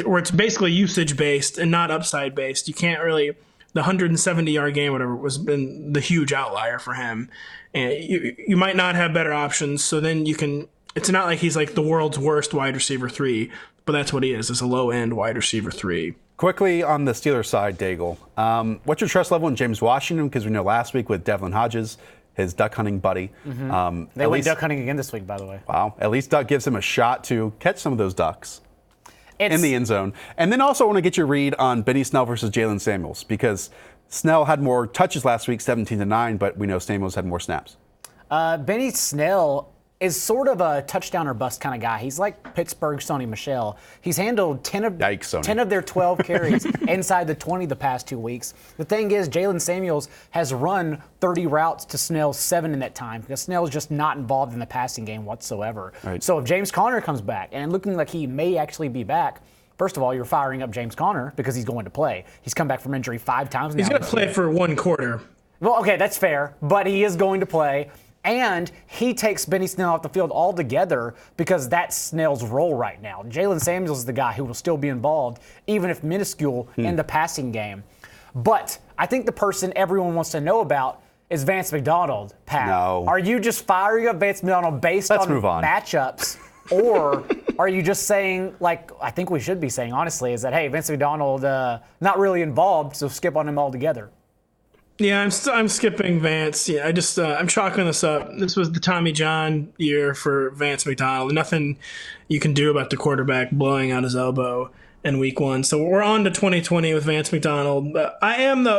Where it's basically usage based and not upside based. You can't really, the 170-yard game, whatever, was been the huge outlier for him. And you might not have better options. So then it's not like he's like the world's worst wide receiver 3, but that's what he is a low end wide receiver 3. Quickly on the Steelers side, Daigle, what's your trust level in James Washington? Because we know last week with Devlin Hodges, his duck hunting buddy. Mm-hmm. They went duck hunting again this week, by the way. Wow. At least Duck gives him a shot to catch some of those ducks. In the end zone. And then also I want to get your read on Benny Snell versus Jalen Samuels, because Snell had more touches last week, 17-9, but we know Samuels had more snaps. Benny Snell is sort of a touchdown or bust kind of guy. He's like Pittsburgh's Sony Michel. He's handled 10 of their 12 carries inside the 20 the past 2 weeks. The thing is, Jalen Samuels has run 30 routes to Snell's 7 in that time because Snell's just not involved in the passing game whatsoever. Right. So if James Conner comes back, and looking like he may actually be back, first of all, you're firing up James Conner because he's going to play. He's come back from injury 5 times now. He's going to play for 1 quarter. Well, okay, that's fair, but he is going to play. And he takes Benny Snell off the field altogether because that's Snell's role right now. Jalen Samuels is the guy who will still be involved, even if minuscule, in the passing game. But I think the person everyone wants to know about is Vance Mcdonald, Pat. No. Are you just firing up Vance Mcdonald based on matchups? Or are you just saying, like I think we should be saying, honestly, is that, hey, Vance Mcdonald not really involved, so skip on him altogether? Yeah, I'm skipping Vance. Yeah, I'm chalking this up. This was the Tommy John year for Vance McDonald. Nothing you can do about the quarterback blowing out his elbow in week 1. So we're on to 2020 with Vance McDonald.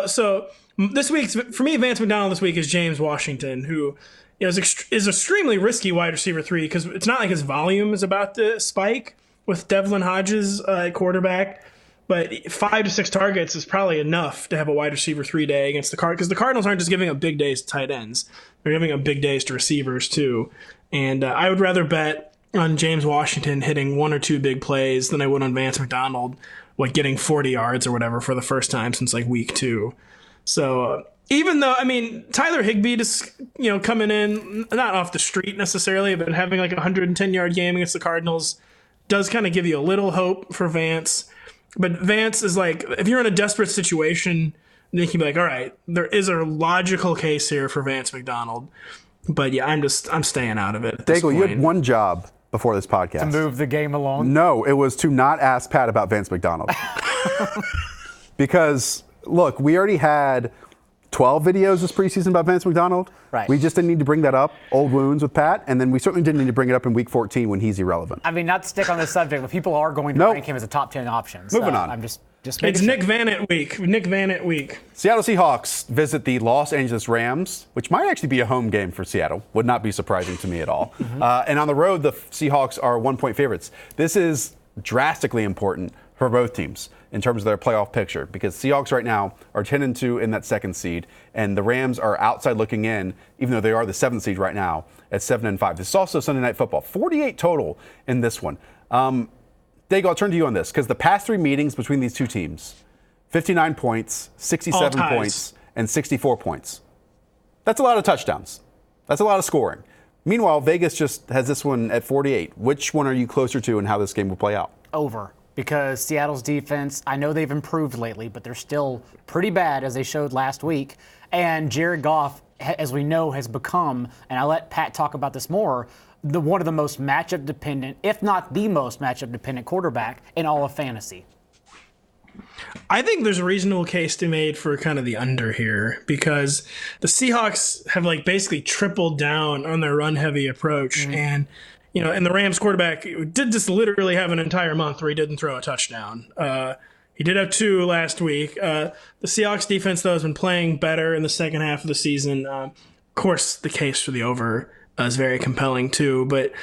So this week's, for me, Vance McDonald this week is James Washington, who is extremely risky wide receiver 3 because it's not like his volume is about to spike with Devlin Hodges at quarterback. But 5 to 6 targets is probably enough to have a wide receiver 3 day against the Cardinals, because the Cardinals aren't just giving up big days to tight ends. They're giving up big days to receivers, too. And I would rather bet on James Washington hitting 1 or 2 big plays than I would on Vance McDonald, getting 40 yards or whatever for the first time since, week 2. So even though, Tyler Higbee just, coming in, not off the street necessarily, but having a 110-yard game against the Cardinals does kind of give you a little hope for Vance. But Vance is if you're in a desperate situation, then you can be all right, there is a logical case here for Vance McDonald. But yeah, I'm staying out of it. Daigle, you had one job before this podcast. To move the game along? No, it was to not ask Pat about Vance McDonald. Because, look, we already had 12 videos this preseason about Vance McDonald. Right. We just didn't need to bring that up, old wounds with Pat, and then we certainly didn't need to bring it up in week 14 when he's irrelevant. Not to stick on this subject, but people are going to rank him as a top 10 option. So Moving on. I'm just it's Nick Vannett week. Seattle Seahawks visit the Los Angeles Rams, which might actually be a home game for Seattle. Would not be surprising to me at all. And on the road, the Seahawks are 1-point favorites. This is drastically important for both teams in terms of their playoff picture, because Seahawks right now are 10-2 in that 2nd seed, and the Rams are outside looking in, even though they are the 7th seed right now at 7-5. This is also Sunday Night Football. 48 total in this one. Daigle, I'll turn to you on this, because the past 3 meetings between these two teams, 59 points, 67 points, and 64 points. That's a lot of touchdowns. That's a lot of scoring. Meanwhile, Vegas just has this one at 48. Which one are you closer to and how this game will play out? Over. Because Seattle's defense, I know they've improved lately, but they're still pretty bad, as they showed last week. And Jared Goff, as we know, has become, and I'll let Pat talk about this more, one of the most matchup dependent, if not the most matchup dependent quarterback in all of fantasy. I think there's a reasonable case to be made for kind of the under here, because the Seahawks have basically tripled down on their run heavy approach. And and the Rams quarterback did just literally have an entire month where he didn't throw a touchdown. He did have 2 last week. The Seahawks defense, though, has been playing better in the second half of the season. Of course, the case for the over is very compelling, too. But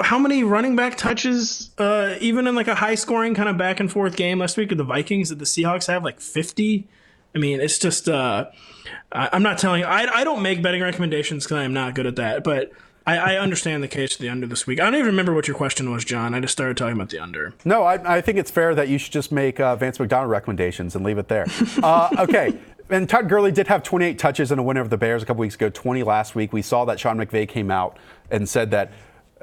how many running back touches, even in a high-scoring kind of back-and-forth game last week with the Vikings, did the Seahawks have 50? It's just I'm not telling you. I don't make betting recommendations because I am not good at that. But I understand the case for the under this week. I don't even remember what your question was, John. I just started talking about the under. No, I think it's fair that you should just make Vance McDonald recommendations and leave it there. Okay. And Todd Gurley did have 28 touches in a win over the Bears a couple weeks ago, 20 last week. We saw that Sean McVay came out and said that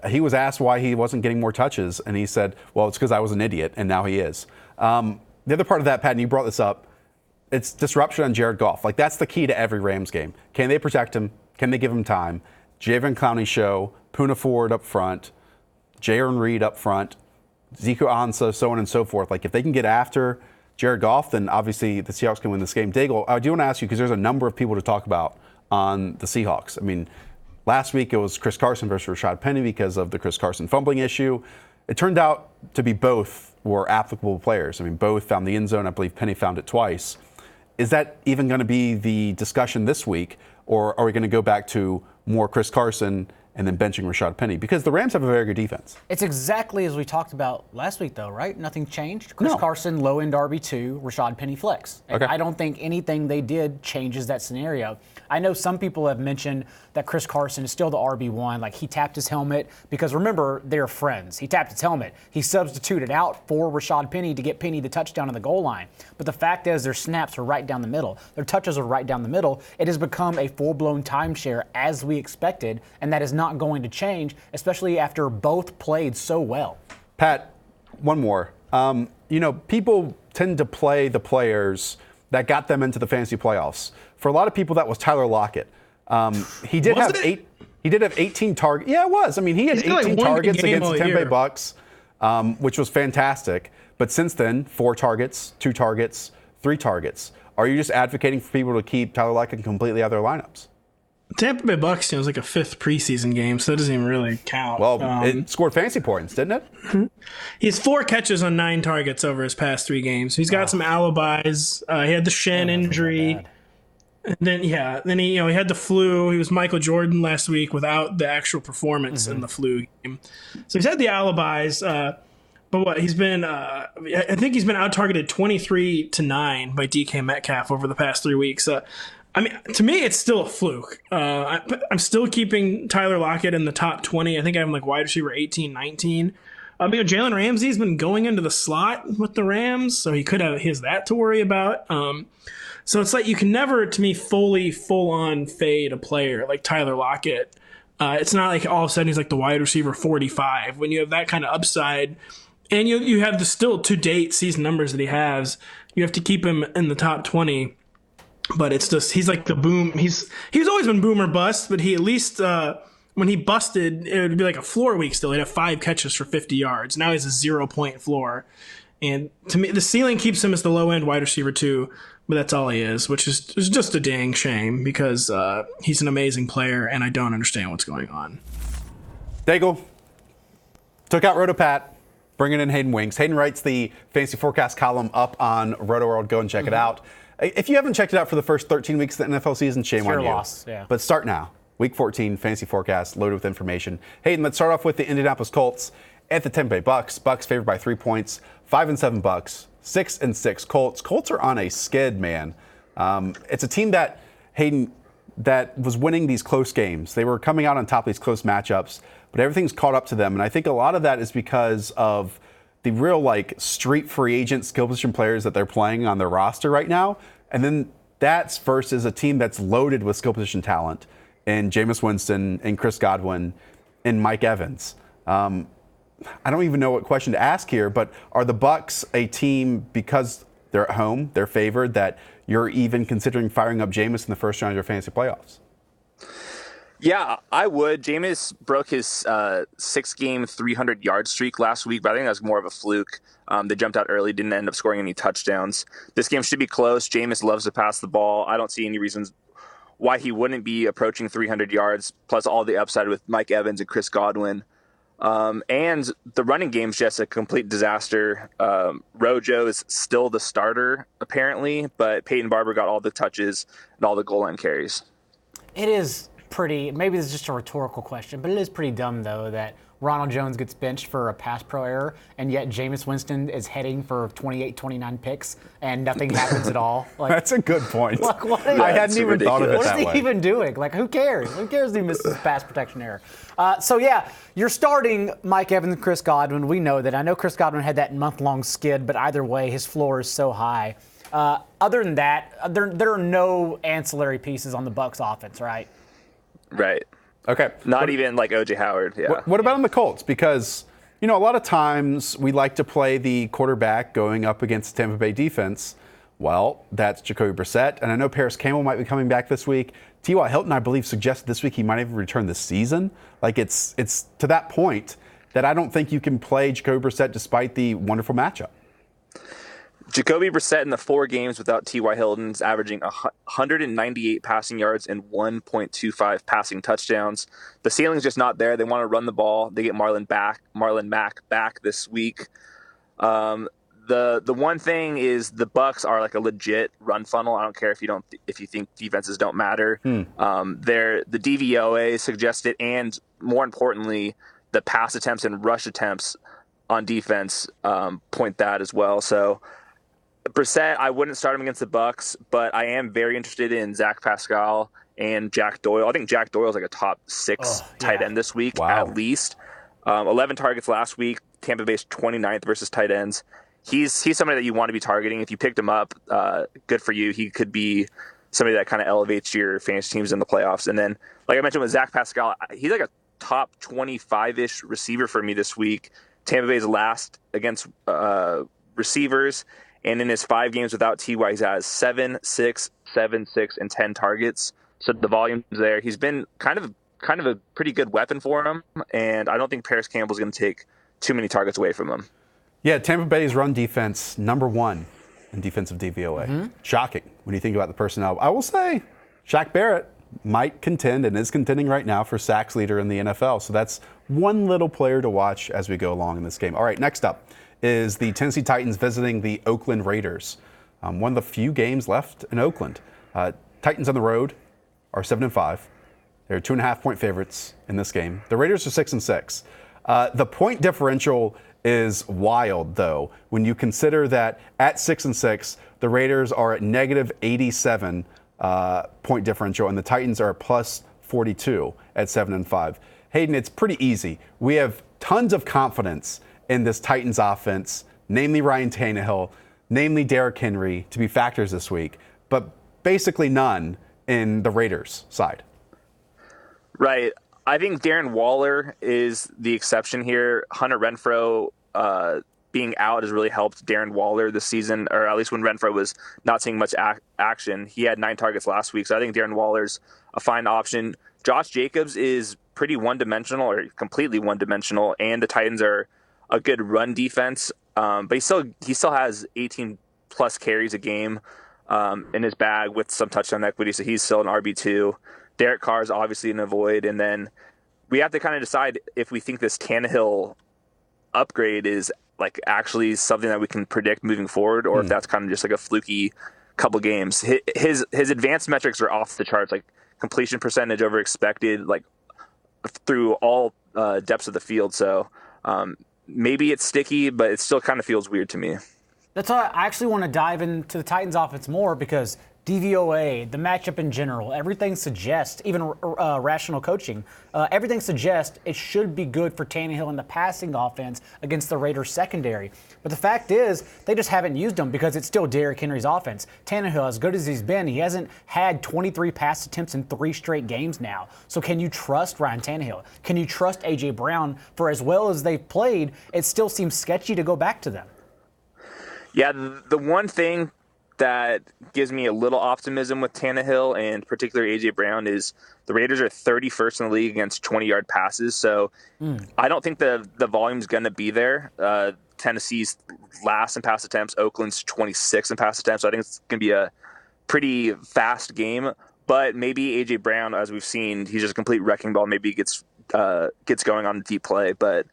he was asked why he wasn't getting more touches, and he said, well, it's because I was an idiot, and now he is. The other part of that, Pat, and you brought this up, it's disruption on Jared Goff. That's the key to every Rams game. Can they protect him? Can they give him time? Javen Clowney show, Poona Ford up front, Jaron Reed up front, Zeke Ansah, so on and so forth. If they can get after Jared Goff, then obviously the Seahawks can win this game. Daigle, I do want to ask you, because there's a number of people to talk about on the Seahawks. Last week it was Chris Carson versus Rashad Penny because of the Chris Carson fumbling issue. It turned out to be both were applicable players. Both found the end zone. I believe Penny found it twice. Is that even going to be the discussion this week, or are we going to go back to more Chris Carson and then benching Rashad Penny because the Rams have a very good defense. It's exactly as we talked about last week, though, right? Nothing changed. Chris No. Carson, low-end RB2, Rashad Penny flex. And Okay. I don't think anything they did changes that scenario. I know some people have mentioned that Chris Carson is still the RB1. Like, he tapped his helmet because, remember, they're friends. He tapped his helmet. He substituted out for Rashad Penny to get Penny the touchdown on the goal line. But the fact is their snaps are right down the middle. Their touches are right down the middle. It has become a full-blown timeshare as we expected, and that is not going to change, especially after both played so well. Pat, one more. People tend to play the players that got them into the fantasy playoffs. For a lot of people, that was Tyler Lockett. He did Was have it? He did have 18 targets. Yeah, it was. I mean, he had He's got, like, 18 one targets game against all the Tampa Bay year. Bucs, which was fantastic. But since then, 4 targets, 2 targets, 3 targets. Are you just advocating for people to keep Tyler Lockett completely out of their lineups? Tampa Bay Bucs, was like a 5th preseason game, so that doesn't even really count. Well, it scored fantasy points, didn't it? He has 4 catches on 9 targets over his past 3 games. He's got some alibis. He had the shin injury. And then he had the flu. He was Michael Jordan last week without the actual performance in the flu game. So he's had the alibis. But what he's been, I think he's been out targeted 23-9 by DK Metcalf over the past 3 weeks. I mean, to me, it's still a fluke. I'm still keeping Tyler Lockett in the top 20. I think I have him like wide receiver 18, 19. Jalen Ramsey's been going into the slot with the Rams, so he could have that to worry about. So it's like you can never, to me, full-on fade a player like Tyler Lockett. It's not like all of a sudden he's like the wide receiver 45. When you have that kind of upside, and you have the still to-date season numbers that he has, you have to keep him in the top 20. But it's just he's like the boom. He's always been boom or bust, but he at least when he busted, it would be like a floor week still. He'd have 5 catches for 50 yards. Now he's a 0-point floor. And to me, the ceiling keeps him as the low-end wide receiver too, but that's all he is, which is just a dang shame because he's an amazing player, and I don't understand what's going on. Daigle took out RotoPat, bringing in Hayden Winks. Hayden writes the fantasy forecast column up on Rotoworld. Go and check it out. If you haven't checked it out for the first 13 weeks of the NFL season, shame on you. Loss, yeah. But start now. Week 14, fantasy forecast, loaded with information. Hayden, let's start off with the Indianapolis Colts at the Tampa Bay Bucs. Bucs favored by 3 points. 5-7 Bucs, 6-6 Colts. Colts are on a skid, man. It's a team that, Hayden, that was winning these close games. They were coming out on top of these close matchups, but everything's caught up to them. And I think a lot of that is because of the real street free agent skill position players that they're playing on their roster right now. And then that's versus a team that's loaded with skill position talent in Jameis Winston and Chris Godwin and Mike Evans. I don't even know what question to ask here, but are the Bucs a team, because they're at home, they're favored, that you're even considering firing up Jameis in the first round of your fantasy playoffs? Yeah, I would. Jameis broke his 6-game 300-yard streak last week, but I think that was more of a fluke. They jumped out early, didn't end up scoring any touchdowns. This game should be close. Jameis loves to pass the ball. I don't see any reasons why he wouldn't be approaching 300 yards, plus all the upside with Mike Evans and Chris Godwin. And the running game's just a complete disaster. Rojo is still the starter, apparently, but Peyton Barber got all the touches and all the goal line carries. It is maybe this is just a rhetorical question, but it is pretty dumb, though, that Ronald Jones gets benched for a pass pro error, and yet Jameis Winston is heading for 28, 29 picks, and nothing happens at all. That's a good point. I hadn't even thought of it what that way. What is he even doing? Who cares? Who cares if he misses pass protection error? You're starting Mike Evans and Chris Godwin. We know that. I know Chris Godwin had that month-long skid, but either way, his floor is so high. Other than that, there are no ancillary pieces on the Bucs offense, right? Right. Okay. Not even like O.J. Howard. Yeah. What about on the Colts? Because, a lot of times we like to play the quarterback going up against Tampa Bay defense. Well, that's Jacoby Brissett. And I know Paris Campbell might be coming back this week. T.Y. Hilton, I believe, suggested this week he might even return this season. It's to that point that I don't think you can play Jacoby Brissett despite the wonderful matchup. Jacoby Brissett in the 4 games without T.Y. Hilton is averaging 198 passing yards and 1.25 passing touchdowns. The ceiling's just not there. They want to run the ball. They get Marlon Mack back this week. The one thing is the Bucs are like a legit run funnel. I don't care if you think defenses don't matter. The DVOA suggests it, and more importantly, the pass attempts and rush attempts on defense point that as well. So Brissett, I wouldn't start him against the Bucs, but I am very interested in Zach Pascal and Jack Doyle. I think Jack Doyle is like a top 6 tight end this week at least. 11 targets last week. Tampa Bay's 29th versus tight ends. He's somebody that you want to be targeting. If you picked him up, good for you. He could be somebody that kind of elevates your fantasy teams in the playoffs. And then, like I mentioned with Zach Pascal, he's like a top 25-ish receiver for me this week. Tampa Bay's last against receivers. And in his 5 games without T.Y., he has 7, 6, 7, 6, and 10 targets. So the volume's there. He's been kind of a pretty good weapon for him. And I don't think Paris Campbell's going to take too many targets away from him. Yeah, Tampa Bay's run defense, number 1 in defensive DVOA. Shocking when you think about the personnel. I will say Shaq Barrett might contend and is contending right now for sacks leader in the NFL. So that's one little player to watch as we go along in this game. All right, next up is the Tennessee Titans visiting the Oakland Raiders. One of the few games left in Oakland. Titans on the road are 7-5. They're 2.5-point favorites in this game. The Raiders are 6-6. The point differential is wild, though, when you consider that at 6-6, the Raiders are at negative 87 point differential, and the Titans are plus 42 at 7-5. Hayden, it's pretty easy. We have tons of confidence in this Titans offense, namely Ryan Tannehill, namely Derrick Henry, to be factors this week, but basically none in the Raiders side. Right. I think Darren Waller is the exception here. Hunter Renfrow being out has really helped Darren Waller this season, or at least when Renfrow was not seeing much action. He had 9 targets last week, so I think Darren Waller's a fine option. Josh Jacobs is pretty one-dimensional, or completely one-dimensional, and the Titans are a good run defense, but he still has 18-plus carries a game in his bag with some touchdown equity, so he's still an RB2. Derek Carr is obviously an avoid, and then we have to kind of decide if we think this Tannehill upgrade is like actually something that we can predict moving forward, or if that's kind of just like a fluky couple games. His advanced metrics are off the charts, like completion percentage over expected, like through all depths of the field. So maybe it's sticky, but it still kind of feels weird to me. That's why I actually want to dive into the Titans offense more, because DVOA, the matchup in general, everything suggests, even rational coaching, everything suggests it should be good for Tannehill in the passing offense against the Raiders secondary. But the fact is, they just haven't used him because it's still Derrick Henry's offense. Tannehill, as good as he's been, he hasn't had 23 pass attempts in 3 straight games now. So can you trust Ryan Tannehill? Can you trust A.J. Brown? For as well as they've played, it still seems sketchy to go back to them. Yeah, the one thing that gives me a little optimism with Tannehill and particularly A.J. Brown is the Raiders are 31st in the league against 20-yard passes. So I don't think the volume's going to be there. Tennessee's last in pass attempts. Oakland's 26th in pass attempts. So I think it's going to be a pretty fast game. But maybe A.J. Brown, as we've seen, he's just a complete wrecking ball. Maybe he gets going on the deep play. But,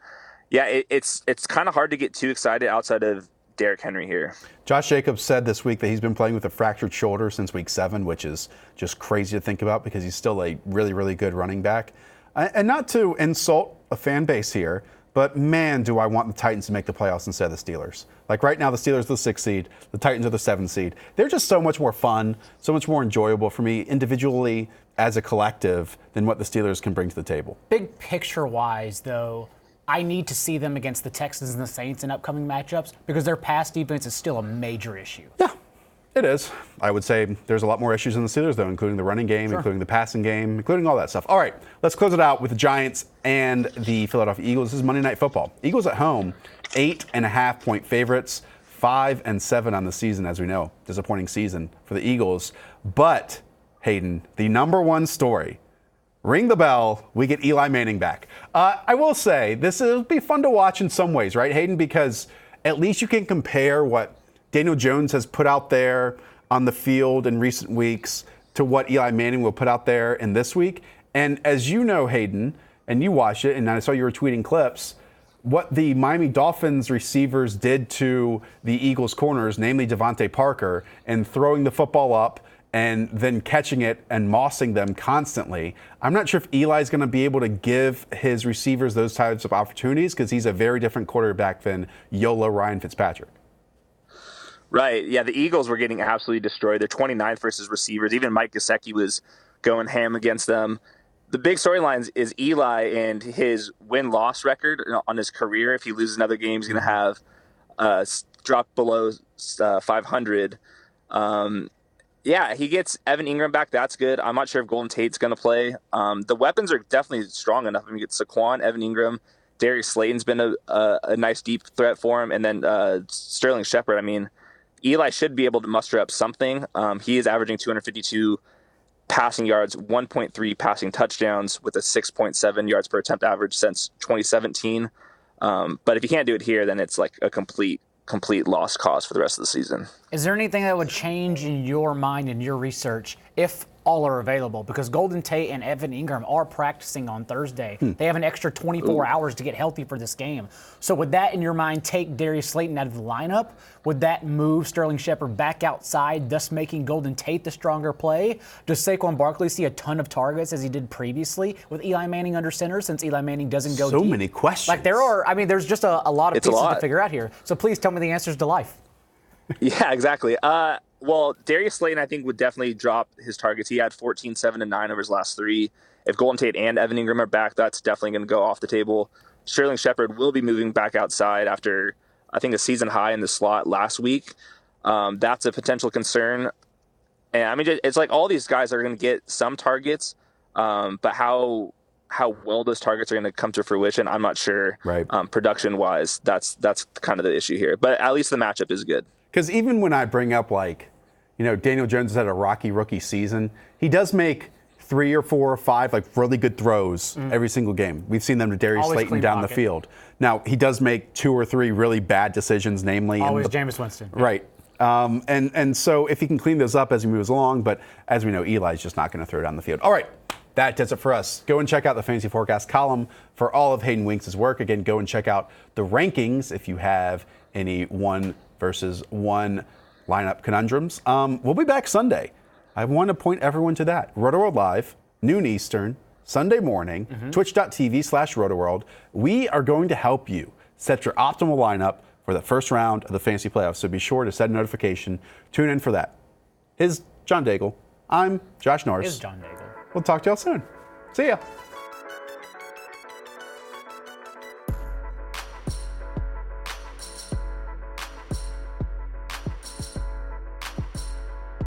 yeah, it's kind of hard to get too excited outside of Derrick Henry here. Josh Jacobs said this week that he's been playing with a fractured shoulder since week 7, which is just crazy to think about because he's still a really, really good running back. And not to insult a fan base here, but man, do I want the Titans to make the playoffs instead of the Steelers. Like right now, the Steelers are the 6th seed, the Titans are the 7th seed. They're just so much more fun, so much more enjoyable for me individually as a collective than what the Steelers can bring to the table. Big picture-wise, though, I need to see them against the Texans and the Saints in upcoming matchups because their pass defense is still a major issue. Yeah, it is. I would say there's a lot more issues in the Steelers, though, including the running game, including the passing game, including all that stuff. All right, let's close it out with the Giants and the Philadelphia Eagles. This is Monday Night Football. Eagles at home, 8.5-point favorites, 5-7 on the season, as we know. Disappointing season for the Eagles. But, Hayden, the number one story, ring the bell, we get Eli Manning back. I will say, will be fun to watch in some ways, right, Hayden? Because at least you can compare what Daniel Jones has put out there on the field in recent weeks to what Eli Manning will put out there in this week. And as you know, Hayden, and you watched it, and I saw you were tweeting clips, what the Miami Dolphins receivers did to the Eagles corners, namely Devontae Parker, and throwing the football up and then catching it and mossing them constantly. I'm not sure if Eli's going to be able to give his receivers those types of opportunities because he's a very different quarterback than YOLO Ryan Fitzpatrick. Right. Yeah, the Eagles were getting absolutely destroyed. They're 29th versus receivers. Even Mike Gesicki was going ham against them. The big storyline is Eli and his win-loss record on his career. If he loses another game, he's going to have drop below 500. Yeah, he gets Evan Ingram back. That's good. I'm not sure if Golden Tate's going to play. The weapons are definitely strong enough. I mean, you get Saquon, Evan Ingram. Darius Slayton's been a nice deep threat for him. And then Sterling Shepard. I mean, Eli should be able to muster up something. He is averaging 252 passing yards, 1.3 passing touchdowns with a 6.7 yards per attempt average since 2017. But if you can't do it here, then it's like a complete lost cause for the rest of the season. Is there anything that would change in your mind and your research if all are available? Because Golden Tate and Evan Ingram are practicing on Thursday. They have an extra 24 hours to get healthy for this game. So would that, in your mind, take Darius Slayton out of the lineup? Would that move Sterling Shepard back outside, thus making Golden Tate the stronger play? Does Saquon Barkley see a ton of targets as he did previously with Eli Manning under center, since Eli Manning doesn't go deep? So many questions. Like there's just a lot of pieces to figure out here. So please tell me the answers to life. Yeah, exactly. Well, Darius Slayton, I think, would definitely drop his targets. He had 14, 7, and 9 over his last 3. If Golden Tate and Evan Ingram are back, that's definitely going to go off the table. Sterling Shepard will be moving back outside after, I think, a season high in the slot last week. That's a potential concern. And I mean, it's like all these guys are going to get some targets, but how well those targets are going to come to fruition, I'm not sure. Right. Production-wise, that's kind of the issue here. But at least the matchup is good. Because even when I bring up, Daniel Jones has had a rocky rookie season, he does make 3 or 4 or 5 really good throws every single game. We've seen them to Darius Slayton down the field. Now, he does make 2 or 3 really bad decisions, namely always Jameis Winston. Right. And so if he can clean those up as he moves along, but as we know, Eli's just not going to throw down the field. All right. That does it for us. Go and check out the Fantasy Forecast column for all of Hayden Winks' work. Again, go and check out the rankings if you have any 1 versus 1 lineup conundrums. We'll be back Sunday. I want to point everyone to that. Rotoworld Live, noon Eastern, Sunday morning, twitch.tv/Rotoworld. We are going to help you set your optimal lineup for the first round of the Fantasy Playoffs, so be sure to set a notification. Tune in for that. Is John Daigle. I'm Josh Norris. Is John Daigle. We'll talk to y'all soon. See ya.